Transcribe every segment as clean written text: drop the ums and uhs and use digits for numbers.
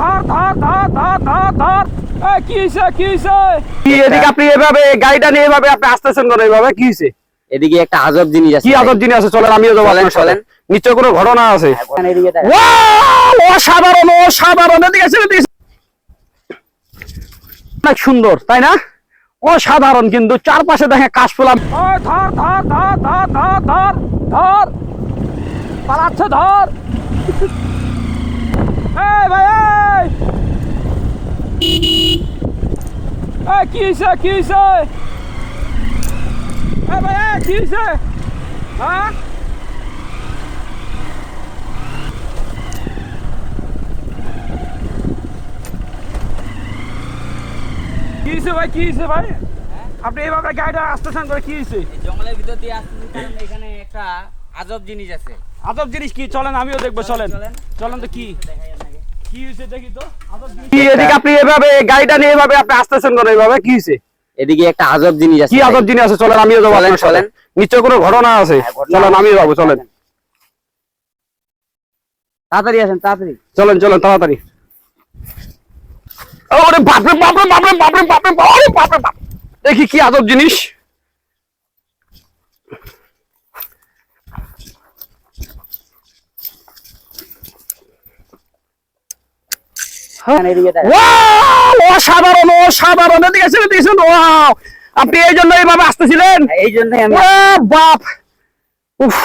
ধর ধর ধর ধর ধর ধর কি হইছে কি হইছে? এদিকে আপনি এভাবে গাড়িটা নিয়ে এভাবে আপনি আসতেছেন কেন এইভাবে? কি হইছে? এদিকে একটা আজব জিনিস আছে। কি আজব জিনিস আছে? চলেন আমিও যাবো আপনার সাথে। নিশ্চয় কোনো ঘটনা আছে। এদিকে দেখেন। ওয়াও, অসাধারণ অসাধারণ। এদিকে এসে এদিকে এসে। অনেক সুন্দর তাই না? অসাধারণ কিন্তু চারপাশে দেখে কাশফুল। ওই ধর ধর ধর ধর ধর ধর ধর পালাচ্ছে ধর। এই ভাই এই কি হইছে কি হইছে? এই ভাই কি হইছে? হ্যাঁ কি হইছে ভাই কি হইছে ভাই? আপনি এইভাবে গাড়িটা আসতেছেন করে কি হইছে? এই জঙ্গলের ভিতর দিয়ে আসতেছি কারণ এখানে একটা আজব জিনিস আছে। আজব জিনিস কি? চলেন আমিও দেখবো। চলেন চলেন। চলেন তো কি দেখাই আপনাকে। কি হইছে দেখি তো। আজব জিনিস কি এদিকে আপনি এভাবে গাড়িটা নিয়ে এভাবে আপনি আসতেছেন কেন এইভাবে? কি হইছে? এদিকে একটা আজব জিনিস আছে। কি আজব জিনিস আছে? চলেন আমিও যাবো আপনার সাথে। নিশ্চয় কোনো ঘটনা আছে। চলেন আমিও যাবো। চলেন তাড়াতাড়ি আসেন তাড়াতাড়ি। চলেন চলেন তাড়াতাড়ি। ওরে বাপরে বাপরে বাপরে বাপরে বাপরে বাপরে বাপরে বাপ। দেখি কি আজব জিনিস। এদিকে দেখেন। ওয়াও, অসাধারণ অসাধারণ। এদিকে এসে এদিকে এসে। ওয়াও, আপনি এই জন্য এইভাবে আসতেছিলেন? এই জন্যই আমি ও বাপ, উফ।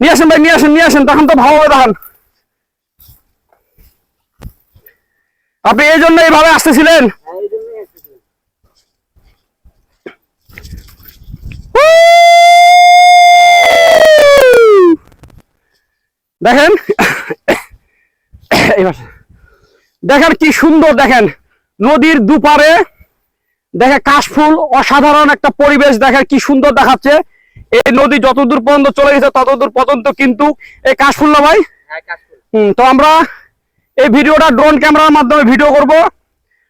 নিয়ে আসেন ভাই, নিয়ে আসেন নিয়ে আসেন। তখন তো ভালো হবে তখন। আপনি এই জন্য এইভাবে আসতেছিলেন? দেখেন দেখেন কি সুন্দর। দেখেন নদীর দুপারে দেখে কাশফুল, অসাধারণ একটা পরিবেশ। দেখেন কি সুন্দর দেখাচ্ছে। এই নদী যতদূর পর্যন্ত চলে গেছে ততদূর পর্যন্ত কিন্তু এই কাশফুল না ভাই? তো আমরা এই ভিডিওটা ড্রোন ক্যামেরার মাধ্যমে ভিডিও করব,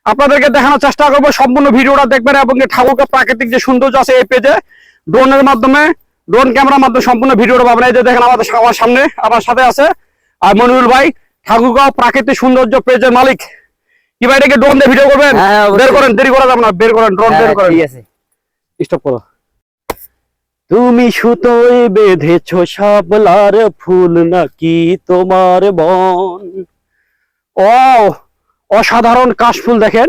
আপনাদেরকে দেখানোর চেষ্টা করব। সম্পূর্ণ ভিডিওটা দেখবেন এবং ঠাকুরকে প্রাকৃতিক যে সৌন্দর্য আছে এই পেজে ড্রোনের মাধ্যমে, ড্রোন ক্যামেরার মাধ্যমে সম্পূর্ণ ভিডিওটা পাবেন। এই যে দেখেন আমাদের আমার সামনে আমার সাথে আছে আর মনিরুল ভাই, ঠাকুরগাঁও প্রাকৃতিক সৌন্দর্য পেজের মালিক। কি ভাই এটাকে ড্রোন দিয়ে ভিডিও করবেন? বের করেন, দেরি করা যাবে না। বের করেন ড্রোন, বের করেন। ঠিক আছে, স্টপ করো। তুমি সুতোয় বেঁধেছো শাপলার ফুল নাকি তোমার বন? ও অসাধারণ কাশফুল। দেখেন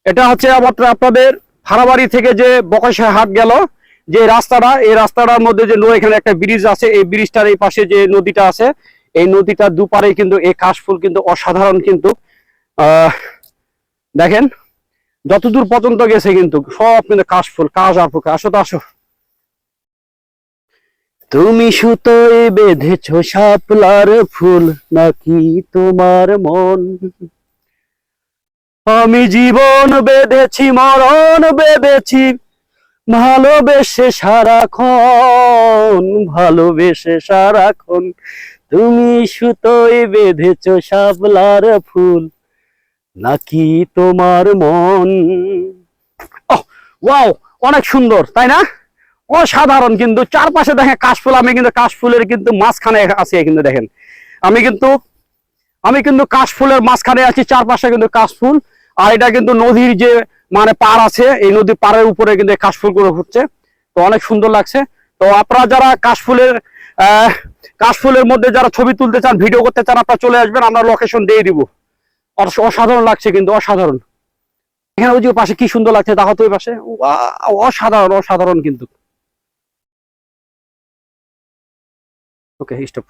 এটা হচ্ছে আপনাদের হারাবাড়ি থেকে যে বকশা হাট গেল যে রাস্তাটা, এই রাস্তাটার মধ্যে যে এখানে একটা ব্রিজ আছে, এই ব্রিজটার এই পাশে যে নদীটা আছে, এই নদীটার দুপারে কিন্তু এই কাশফুল কিন্তু অসাধারণ। কিন্তু দেখেন যতদূর পর্যন্ত গেছে কিন্তু সব কিন্তু কাশফুল। কাশ আর ফুল। আসো তো আসো। তুমি সুতোয় বেঁধেছো শাপলার ফুল নাকি তোমার মন? আমি জীবন বেঁধেছি মরণ বেঁধেছি ভালোবেসে সারাক্ষণ, ভালোবেসে সারাক্ষণ। তুমি সুতোয় বেঁধেছো শাপলার ফুল নাকি তোমার মন? ওয়াও, অনেক সুন্দর তাই না? অসাধারণ কিন্তু চারপাশে দেখেন কাশফুল। আমি কিন্তু কাশফুলের কিন্তু মাঝখানে আছি। কিন্তু দেখেন আমি কিন্তু কাশফুলের মাঝখানে আছি। চারপাশে কিন্তু কাশফুল। আর এটা কিন্তু নদীর যে মানে পার আছে, এই নদীর পাড়ের উপরে কিন্তু কাশফুল গুলো হচ্ছে। তো অনেক সুন্দর লাগছে। তো আপনারা যারা কাশফুলের মধ্যে যারা ছবি তুলতে চান, ভিডিও করতে চান, আপনারা চলে আসবেন, আমরা লোকেশন দিয়ে দিব। অসাধারণ লাগছে কিন্তু, অসাধারণ। এখানে ওই যে পাশে কি সুন্দর লাগছে দেখো তো, ওই পাশে অসাধারণ অসাধারণ কিন্তু। Okay stop.